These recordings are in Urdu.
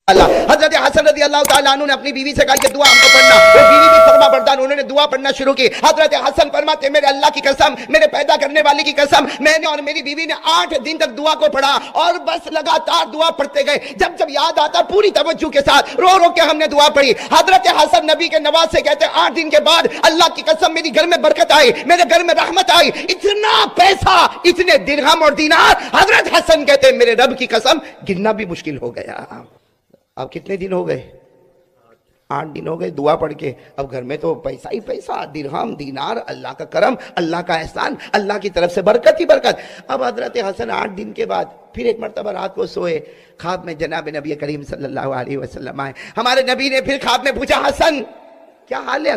اللہ حضرت حسن رضی اللہ تعالیٰ عنہ نے اپنی بیوی سے کہا کہ دعا ہم کو پڑھنا، وہ بیوی بھی فرما بردار، انہوں نے دعا پڑھنا شروع کی۔ حضرت حسن فرماتے میرے اللہ کی قسم، میرے پیدا کرنے والے کی قسم، میں نے اور میری بیوی نے 8 دن تک دعا کو پڑھا اور بس لگاتار دعا پڑھتے گئے۔ جب جب یاد آتا پوری توجہ کے ساتھ رو رو کے ہم نے دعا پڑھی۔ حضرت حسن نبی کے نواز سے کہتے 8 دن کے بعد اللہ کی قسم میری گھر میں برکت آئی، میرے گھر میں رحمت آئی، اتنا پیسہ، اتنے درہم اور دینار۔ حضرت حسن کہتے میرے رب کی قسم گننا بھی مشکل ہو گیا۔ اب کتنے دن ہو گئے؟ 8 دن ہو گئے دعا پڑھ کے۔ اب گھر میں تو پیسہ ہی پیسہ، درہم دینار، اللہ کا کرم، اللہ کا احسان، اللہ کی طرف سے برکت ہی برکت۔ اب حضرت حسن 8 دن کے بعد پھر ایک مرتبہ رات کو سوئے، خواب میں جناب نبی کریم صلی اللہ علیہ وسلم آئے۔ ہمارے نبی نے پھر خواب میں پوچھا حسن کیا حال ہے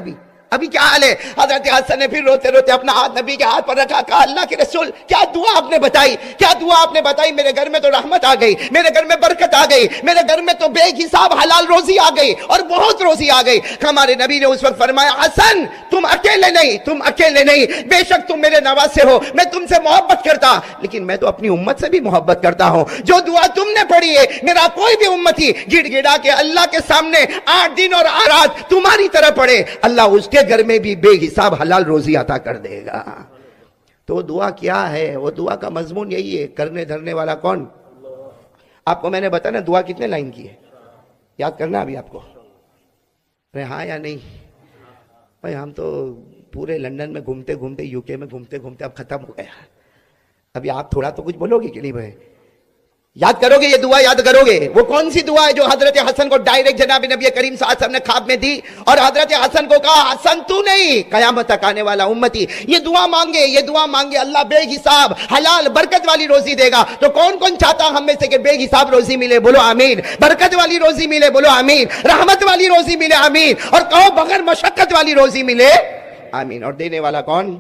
ابھی کیا حال ہے؟ حضرت حسن نے پھر روتے روتے اپنا ہاتھ نبی کے ہاتھ پر رکھا، کہا اللہ کے رسول کیا دعا آپ نے بتائی، کیا دعا آپ نے بتائی؟ میرے گھر میں تو رحمت آ گئی، میرے گھر میں برکت آ گئی، میرے گھر میں تو بے حساب حلال روزی آ گئی اور بہت روزی آ گئی۔ ہمارے نبی نے اس وقت فرمایا حسن تم اکیلے نہیں، بے شک تم میرے نواسے ہو، میں تم سے محبت کرتا، لیکن میں تو اپنی امت سے بھی محبت کرتا ہوں۔ جو دعا تم نے پڑھی ہے میرا کوئی بھی امتی گڑ گڑا کے اللہ کے سامنے 8 دن اور رات تمہاری طرح پڑھے، اللہ اس کے گھر میں بھی بے حساب حلال روزی عطا کر دے گا۔ تو دعا کیا ہے؟ وہ دعا کا مضمون یہی ہے، کرنے دھرنے والا کون؟ آپ کو میں نے بتایا نا دعا کتنے لائن کی ہے، یاد کرنا ابھی آپ کو، ہاں یا نہیں؟ بھائی ہم تو پورے لندن میں گھومتے گھومتے، یو کے میں گھومتے گھومتے اب ختم ہو گیا۔ ابھی آپ تھوڑا تو کچھ بولو گے کہ نہیں بھائی؟ یاد کرو گے یہ دعا؟ یاد کرو گے وہ کون سی دعا ہے جو حضرت حسن کو ڈائریکٹ جناب نبی کریم صلی اللہ علیہ وسلم نے خواب میں دی اور حضرت حسن کو کہا حسن تو نہیں، قیامت تک آنے والا امتی یہ دعا مانگے اللہ بے حساب حلال برکت والی روزی دے گا۔ تو کون چاہتا ہم میں سے کہ بے حساب روزی ملے؟ بولو آمین۔ برکت والی روزی ملے؟ بولو آمین۔ رحمت والی روزی ملے؟ آمین۔ اور کہو بغیر مشقت والی روزی ملے؟ آمین۔ اور دینے والا کون؟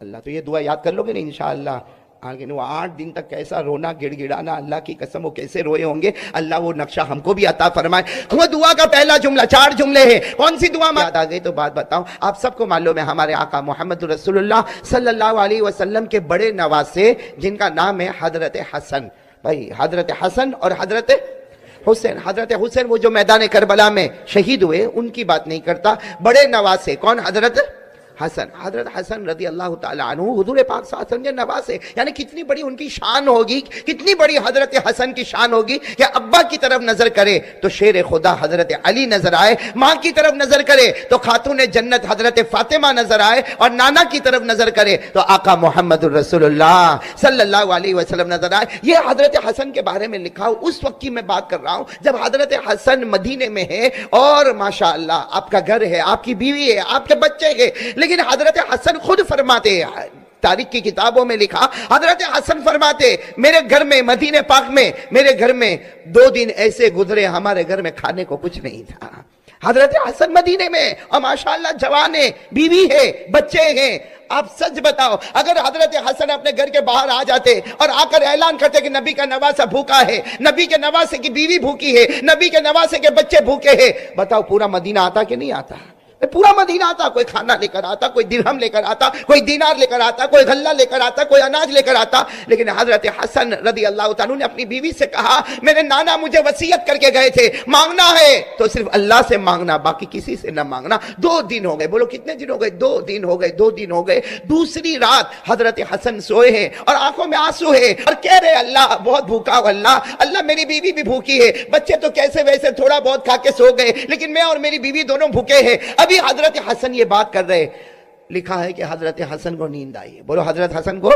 اللہ۔ تو یہ دعا یاد کر لو گے نا انشاءاللہ؟ آگے وہ 8 دن تک کیسا رونا گڑ گڑانا، اللہ کی قسم وہ کیسے روئے ہوں گے، اللہ وہ نقشہ ہم کو بھی عطا فرمائے۔ وہ دعا کا پہلا جملہ، 4 جملے ہیں، کون سی دعا یاد آ گئی؟ تو بات بتاؤں، آپ سب کو معلوم ہے ہمارے آقا محمد رسول اللہ صلی اللہ علیہ وسلم کے بڑے نواسے جن کا نام ہے حضرت حسن۔ بھائی حضرت حسن اور حضرت حسین، حضرت حسین وہ جو میدان کربلا میں شہید ہوئے ان کی بات نہیں کرتا، بڑے نواسے کون؟ حضرت حسن۔ حضرت حسن رضی اللہ تعالیٰ عنہ حضور پاک صلی اللہ علیہ وسلم کے نواسے، یعنی کتنی بڑی ان کی شان ہوگی، کتنی بڑی حضرت حسن کی شان ہوگی کہ ابا کی طرف نظر کرے تو شیر خدا حضرت علی نظر آئے، ماں کی طرف نظر کرے تو خاتون جنت حضرت فاطمہ نظر آئے، اور نانا کی طرف نظر کرے تو آقا محمد الرسول اللہ صلی اللہ علیہ وسلم نظر آئے۔ یہ حضرت حسن کے بارے میں لکھا ہو، اس وقت کی میں بات کر رہا ہوں جب حضرت حسن مدینے میں ہے اور ماشاءاللہ آپ کا گھر ہے، آپ کی بیوی ہے، آپ کے بچے ہیں، لیکن حضرت حسن خود فرماتے ہیں، تاریخ کی کتابوں میں لکھا، حضرت حسن فرماتے میرے گھر میں مدینہ پاک میں میرے گھر میں 2 دن ایسے گزرے ہمارے گھر میں کھانے کو کچھ نہیں تھا۔ حضرت حسن مدینے میں اور ماشاءاللہ جوان ہے، بیوی ہے، بچے ہیں۔ آپ سچ بتاؤ اگر حضرت حسن اپنے گھر کے باہر آ جاتے اور آ کر اعلان کرتے کہ نبی کا نواسا بھوکا ہے، نبی کے نواسے کی بیوی بھوکی ہے، نبی کے نواسے کے بچے بھوکے ہیں، بتاؤ پورا مدینہ آتا کہ نہیں آتا؟ پورا مدینہ آتا، کوئی کھانا لے کر آتا، کوئی درہم لے کر آتا، کوئی دینار لے کر آتا، کوئی غلہ لے کر آتا، کوئی اناج لے کر آتا۔ لیکن حضرت حسن رضی اللہ تعالیٰ نے اپنی بیوی سے کہا میرے نانا مجھے وصیت کر کے گئے تھے مانگنا ہے تو صرف اللہ سے مانگنا، باقی کسی سے نہ مانگنا۔ 2 دن ہو گئے، بولو کتنے دن ہو گئے؟ 2 دن ہو گئے۔ دوسری رات حضرت حسن سوئے ہیں اور آنکھوں میں آنسو ہے اور کہہ رہے اللہ بہت بھوکا ہوں، اللہ میری بیوی بھی بھوکی ہے، بچے تو کیسے ویسے تھوڑا بہت کھا کے سو گئے، لیکن میں اور میری بیوی دونوں بھوکے ہیں۔ ابھی حضرت حسن یہ بات کر رہے، لکھا ہے کہ حضرت حسن کو نیند آئی، بولو حضرت حسن کو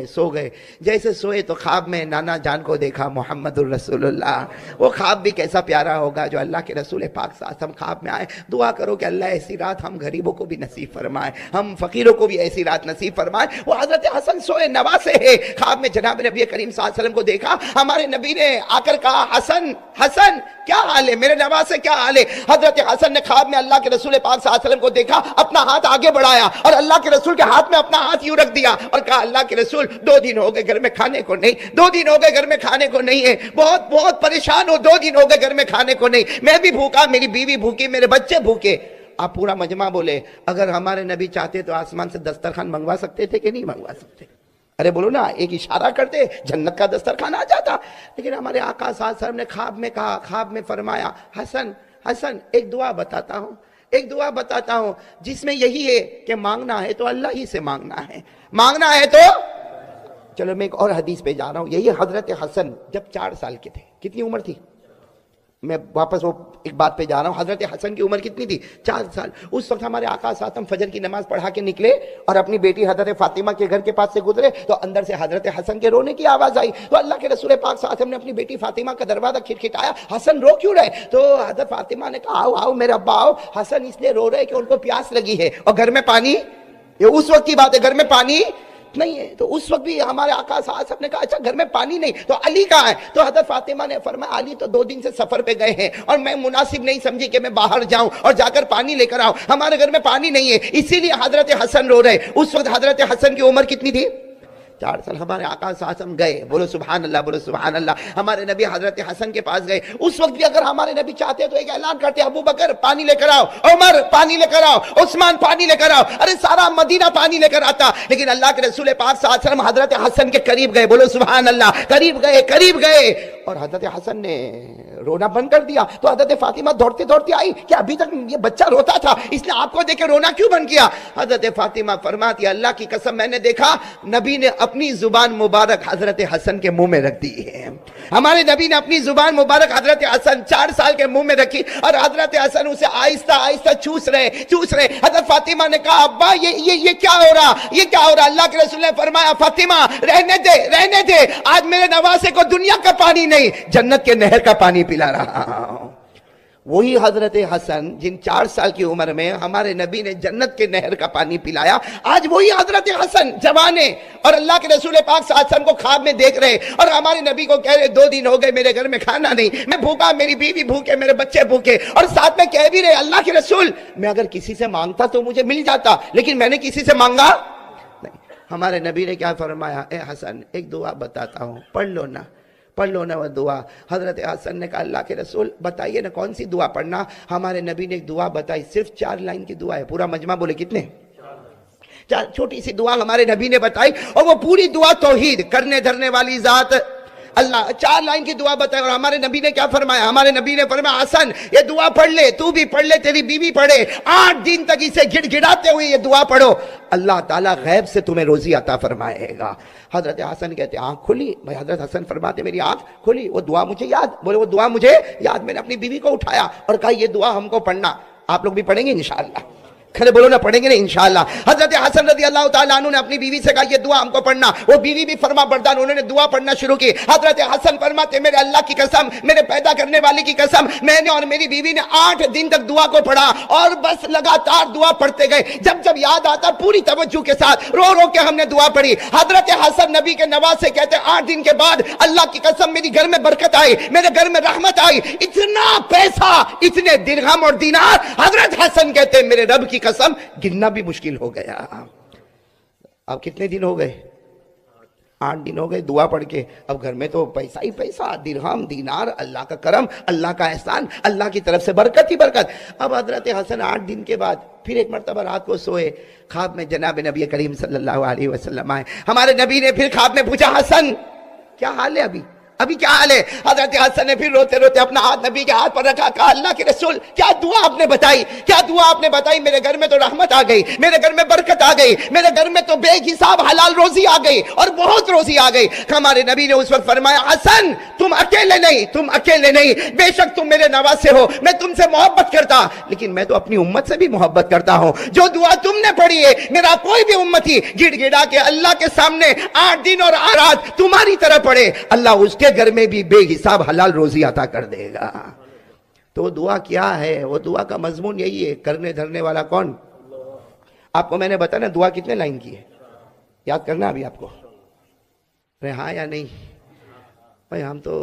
سو گئے۔ جیسے سوئے تو خواب میں نانا جان کو دیکھا محمد الرسول اللہ۔ وہ خواب بھی کیسا پیارا ہوگا جو اللہ کے رسول پاک صلی اللہ علیہ وسلم خواب میں آئے۔ دعا کرو کہ اللہ ایسی رات ہم غریبوں کو بھی نصیب فرمائے، ہم فقیروں کو بھی ایسی رات نصیب فرمائے۔ وہ حضرت حسن سوئے نواسے ہے، خواب میں جناب نبی کریم صلی اللہ علیہ وسلم کو دیکھا، ہمارے نبی نے آ کر کہا حسن کیا حال ہے، میرے نواسے کیا حال ہے؟ حضرت حسن نے خواب میں اللہ کے رسول پاک صلی اللہ علیہ وسلم کو دیکھا، اپنا ہاتھ آگے بڑھایا اور اللہ کے رسول کے ہاتھ میں اپنا ہاتھ یوں رکھ دیا اور کہا اللہ کے رسول 2 دن ہو گئے گھر میں کھانے کو نہیں، 2 دن ہو گئے گھر میں کھانے کو نہیں ہے، بہت پریشان ہو، 2 دن ہو گئے گھر میں کھانے کو نہیں، میں بھی بھوکا، میری بیوی بھوکی، میرے بچے بھوکے۔ آپ پورا مجمع بولے اگر ہمارے نبی چاہتے تو آسمان سے دسترخوان منگوا سکتے تھے کہ نہیں منگوا سکتے؟ ارے بولو نا، ایک اشارہ کرتے جنت کا دسترخوان آ جاتا. لیکن ہمارے آقا صلی اللہ علیہ وسلم نے خواب میں کہا، خواب میں فرمایا، حسن حسن ایک دعا بتاتا ہوں، ایک دعا بتاتا ہوں جس میں یہی ہے کہ مانگنا ہے تو اللہ ہی سے مانگنا ہے، مانگنا ہے تو. چلو میں ایک اور حدیث پہ جا رہا ہوں. یہی حضرت حسن جب 4 سال کے تھے، کتنی عمر تھی؟ میں واپس وہ ایک بات پہ جا رہا ہوں. حضرت حسن کی عمر کتنی تھی؟ 4 سال. اس وقت ہمارے آقا صلی اللہ علیہ وسلم فجر کی نماز پڑھا کے نکلے اور اپنی بیٹی حضرت فاطمہ کے گھر کے پاس سے گزرے تو اندر سے حضرت حسن کے رونے کی آواز آئی. تو اللہ کے رسول پاک صلی اللہ علیہ وسلم نے اپنی بیٹی فاطمہ کا دروازہ کھٹکھٹایا، حسن رو کیوں رہے؟ تو حضرت فاطمہ نے کہا، آؤ آؤ میرے ابا آؤ، حسن اس لیے رو رہے کہ ان کو پیاس لگی ہے اور گھر میں پانی، یہ اس وقت کی بات ہے، گھر میں پانی نہیں ہے. تو اس وقت بھی ہمارے آقا صلی اللہ علیہ وسلم نے کہا اچھا گھر میں پانی نہیں تو علی کہاں ہے؟ تو حضرت فاطمہ نے فرمایا علی تو 2 دن سے سفر پہ گئے ہیں اور میں مناسب نہیں سمجھی کہ میں باہر جاؤں اور جا کر پانی لے کر آؤں، ہمارے گھر میں پانی نہیں ہے، اسی لیے حضرت حسن رو رہے. اس وقت حضرت حسن کی عمر کتنی تھی؟ 4 سال. ہمارے آقا صلی اللہ علیہ وسلم گئے، بولو سبحان اللہ، بولو سبحان اللہ. ہمارے نبی حضرت حسن کے پاس گئے. اس وقت بھی اگر ہمارے نبی چاہتے تو ایک اعلان کرتے، ابو بکر پانی لے کر آؤ، عمر پانی لے کر آؤ، عثمان پانی لے کر آؤ، ارے سارا مدینہ پانی لے کر آتا. لیکن اللہ کے رسول پاک صلی اللہ علیہ وسلم حضرت حسن کے قریب گئے، بولو سبحان اللہ، قریب گئے، قریب گئے اور حضرت حسن نے رونا بند کر دیا. تو حضرت فاطمہ دوڑتے دوڑتے آئی کہ ابھی تک یہ بچہ روتا تھا، اس نے آپ کو دیکھ کے رونا کیوں بند کیا؟ حضرت فاطمہ فرماتی اللہ کی قسم میں نے دیکھا نبی نے اپنی زبان مبارک حضرت حسن کے منہ میں رکھ دی ہے. ہمارے نبی نے اپنی زبان مبارک حضرت حسن 4 سال کے منہ میں رکھی اور حضرت حسن اسے آہستہ آہستہ چوس رہے. حضرت فاطمہ نے کہا ابا یہ کیا ہو رہا، یہ کیا ہو رہا؟ اللہ کے رسول نے فرمایا فاطمہ رہنے دے، آج میرے نواسے کو دنیا کا پانی نہیں جنت کے نہر کا پانی پلا رہا ہوں. وہی حضرت حسن جن 4 سال کی عمر میں ہمارے نبی نے جنت کے نہر کا پانی پلایا، آج وہی حضرت حسن جوان ہے اور اللہ کے رسول پاک صلی اللہ علیہ وسلم کو خواب میں دیکھ رہے اور ہمارے نبی کو کہہ رہے 2 دن ہو گئے میرے گھر میں کھانا نہیں، میں بھوکا، میری بیوی بھوکے، میرے بچے بھوکے، اور ساتھ میں کہہ بھی رہے اللہ کے رسول میں اگر کسی سے مانگتا تو مجھے مل جاتا، لیکن میں نے کسی سے مانگا نہیں. ہمارے نبی نے کیا فرمایا؟ اے حسن ایک دعا بتاتا ہوں، پڑھ لو نا وہ دعا. حضرت حسن نے کہا اللہ کے رسول بتائیے نا کون سی دعا پڑھنا؟ ہمارے نبی نے ایک دعا بتائی، صرف 4 لائن کی دعا ہے. پورا مجمع بولے کتنے؟ 4 چھوٹی سی دعا ہمارے نبی نے بتائی اور وہ پوری دعا توحید، کرنے دھرنے والی ذات اللہ. 4 لائن کی دعا بتائی اور ہمارے نبی نے کیا فرمایا؟ ہمارے نبی نے فرمایا حسن یہ دعا پڑھ لے، تو بھی پڑھ لے، تیری بیوی پڑھے، 8 دن تک اسے گڑ گڑاتے ہوئے یہ دعا پڑھو، اللہ تعالیٰ غیب سے تمہیں روزی عطا فرمائے گا. حضرت حسن کہتے آنکھ کھلی. بھائی حضرت حسن فرماتے میری آنکھ کھلی، وہ دعا مجھے یاد، بولے وہ دعا مجھے یاد. میں نے اپنی بیوی کو اٹھایا اور کہا یہ دعا ہم کو پڑھنا. آپ لوگ بھی پڑھیں گے انشاءاللہ؟ کھڑے بولو نا پڑھیں گے نا انشاءاللہ. حضرت حسن رضی اللہ تعالیٰ عنہ نے اپنی بیوی سے کہا یہ دعا ہم کو پڑھنا. وہ بیوی بھی فرما بردار، انہوں نے دعا پڑھنا شروع کی. حضرت حسن فرماتے میرے اللہ کی قسم، میرے پیدا کرنے والی کی قسم، میں نے اور میری بیوی نے 8 دن تک دعا کو پڑھا اور بس لگاتار دعا پڑھتے گئے. جب یاد آتا پوری توجہ کے ساتھ رو کے ہم نے دعا پڑھی. حضرت حسن نبی کے نواسے کہتے 8 دن کے بعد اللہ کی قسم میری گھر میں برکت آئی، میرے گھر میں رحمت آئی، اتنا پیسہ، اتنے درہم اور دینار. حضرت حسن کہتے میرے رب کی قسم گننا بھی مشکل ہو گیا. اب کتنے دن ہو گئے؟ 8 دن ہو گئے دعا پڑھ کے. اب گھر میں تو پیسہ ہی پیسہ، درہم دینار، اللہ کا کرم، اللہ کا احسان، اللہ کی طرف سے برکت ہی برکت. اب حضرت حسن 8 دن کے بعد پھر ایک مرتبہ رات کو سوئے، خواب میں جناب نبی کریم صلی اللہ علیہ وسلم آئے. ہمارے نبی نے پھر خواب میں پوچھا حسن کیا حال ہے ابھی کیا حال ہے؟ حضرت حسن نے پھر روتے روتے اپنا ہاتھ نبی کے ہاتھ پر رکھا، کہا اللہ کے رسول کیا دعا آپ نے بتائی؟ میرے گھر میں تو رحمت آ گئی، میرے گھر میں برکت آ گئی، میرے گھر میں تو بے حساب حلال روزی آ گئی اور بہت روزی آ گئی. ہمارے نبی نے اس وقت فرمایا حسن تم اکیلے نہیں، بے شک تم میرے نواسے ہو، میں تم سے محبت کرتا، لیکن میں تو اپنی امت سے بھی محبت کرتا ہوں. جو دعا تم نے پڑھی ہے میرا کوئی بھی امتی گڑ گڑا کے اللہ کے سامنے 8 دن اور 8 رات تمہاری طرح پڑھے، اللہ اس کے گھر میں بھی بے حساب حلال روزی عطا کر دے گا. تو دعا کیا ہے؟ وہ دعا کا مضمون یہی ہے، کرنے دھرنے والا کون؟ آپ کو میں نے بتایا نا دعا کتنے لائن کی ہے، یاد کرنا ابھی آپ کو. ہاں یا نہیں؟ بھائی ہم تو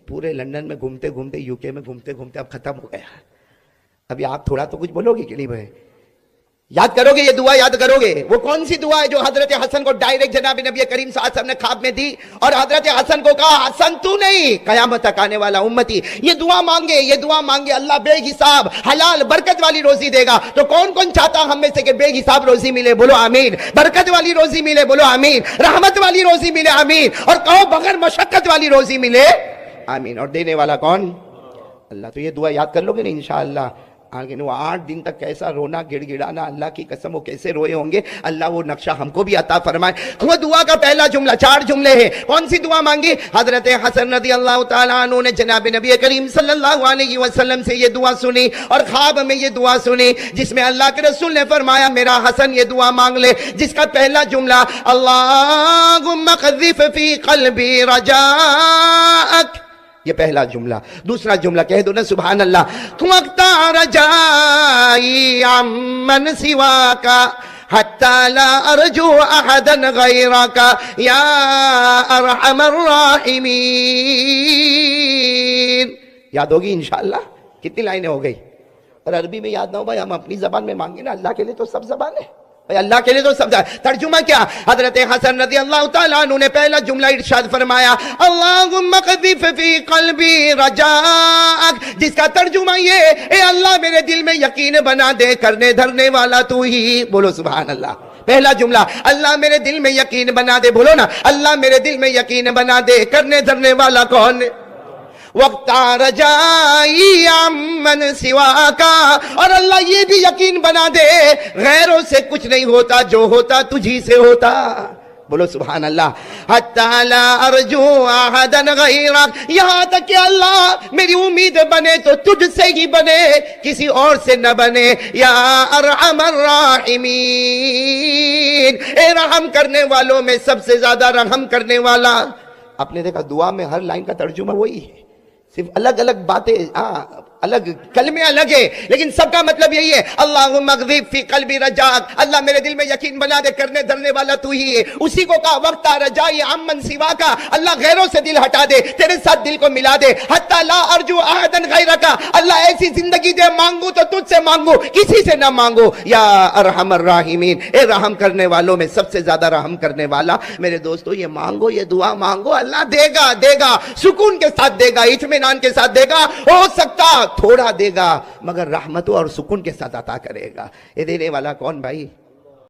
پورے لندن میں گھومتے گھومتے، یو کے میں گھومتے گھومتے اب ختم ہو گیا. ابھی آپ تھوڑا تو کچھ بولو گے کہ نہیں بھائی؟ یاد کرو گے یہ دعا؟ یاد کرو گے؟ وہ کون سی دعا ہے جو حضرت حسن کو ڈائریکٹ جناب نبی کریم صلی اللہ علیہ وسلم نے خواب میں دی اور حضرت حسن کو کہا حسن تو نہیں، قیامت تک آنے والا امتی یہ دعا مانگے، یہ دعا مانگے، اللہ بے حساب حلال برکت والی روزی دے گا۔ تو کون کون چاہتا ہم میں سے کہ بے حساب روزی ملے؟ بولو آمین۔ برکت والی روزی ملے؟ بولو آمین۔ رحمت والی روزی ملے؟ آمین۔ اور کہو بغیر مشقت والی روزی ملے؟ آمین۔ اور دینے والا کون؟ اللہ۔ تو یہ دعا یاد کر لو گے نا انشاءاللہ؟ آگے وہ 8 دن تک کیسا رونا گڑ گڑانا، اللہ کی قسم وہ کیسے روئے ہوں گے، اللہ وہ نقشہ ہم کو بھی عطا فرمائے۔ وہ دعا کا پہلا جملہ، 4 جملے ہیں۔ کون سی دعا مانگی؟ حضرت حسن رضی اللہ تعالیٰ عنہ نے جناب نبی کریم صلی اللہ علیہ وسلم سے یہ دعا سنی اور خواب میں یہ دعا سنی، جس میں اللہ کے رسول نے فرمایا میرا حسن یہ دعا مانگ لے، جس کا پہلا جملہ اللہم قذف فی قلبی رجاءک، یہ پہلا جملہ۔ دوسرا جملہ کہہ دو نا سبحان اللہ، وَقْتَ رَجَائِي عَمَّنْ سِوَاكَ حَتَّى لَا أَرْجُو أَحَدًا غَيْرَكَ يَا أَرْحَمَ الرَّاحِمِينَ۔ یاد ہوگی انشاءاللہ؟ کتنی لائنیں ہو گئی؟ اور عربی میں یاد نہ ہو بھائی، ہم اپنی زبان میں مانگیں نا، اللہ کے لیے تو سب زبان ہے بھائی، اللہ کے لیے تو سب زبان۔ ترجمہ کیا؟ حضرت حسن رضی اللہ تعالیٰ عنہ نے پہلا جملہ ارشاد فرمایا اللہم قذف فی قلبی رجاءک، جس کا ترجمہ یہ اے اللہ میرے دل میں یقین بنا دے، کرنے دھرنے والا تو ہی۔ بولو سبحان اللہ۔ پہلا جملہ اللہ میرے دل میں یقین بنا دے، بولو نا اللہ میرے دل میں یقین بنا دے، کرنے دھرنے والا کون؟ وقت رجائی عمن سواکا، اور اللہ یہ بھی یقین بنا دے غیروں سے کچھ نہیں ہوتا، جو ہوتا تجھی سے ہوتا۔ بولو سبحان اللہ۔ حتی لا ارجو احدا غیرک، یہاں تک کہ اللہ میری امید بنے تو تجھ سے ہی بنے، کسی اور سے نہ بنے۔ یا ارحم الراحمین، اے رحم کرنے والوں میں سب سے زیادہ رحم کرنے والا۔ آپ نے دیکھا دعا میں ہر لائن کا ترجمہ وہی ہے، صرف الگ الگ باتیں، الگ کلمے الگ ہے، لیکن سب کا مطلب یہی ہے اللہم اغذف فی قلبی رجاک، اللہ میرے دل میں یقین بنا دے، کرنے دھرنے والا تو ہی ہے۔ اسی کو کہا وقت رجائی عمن سواکا، اللہ غیروں سے دل ہٹا دے، تیرے ساتھ دل کو ملا دے۔ حتی لا ارجو احدا غیرکا، اللہ ایسی زندگی دے مانگو تو تجھ سے مانگو، کسی سے نہ مانگو۔ یا ارحم الراحمین، اے رحم کرنے والوں میں سب سے زیادہ رحم کرنے والا۔ میرے دوستو یہ مانگو، یہ دعا مانگو، اللہ دے گا، دے گا، سکون کے ساتھ دے گا، اطمینان کے ساتھ دے گا، ہو سکتا تھوڑا دے گا مگر رحمتوں اور سکون کے ساتھ عطا کرے گا۔ یہ دینے والا کون بھائی؟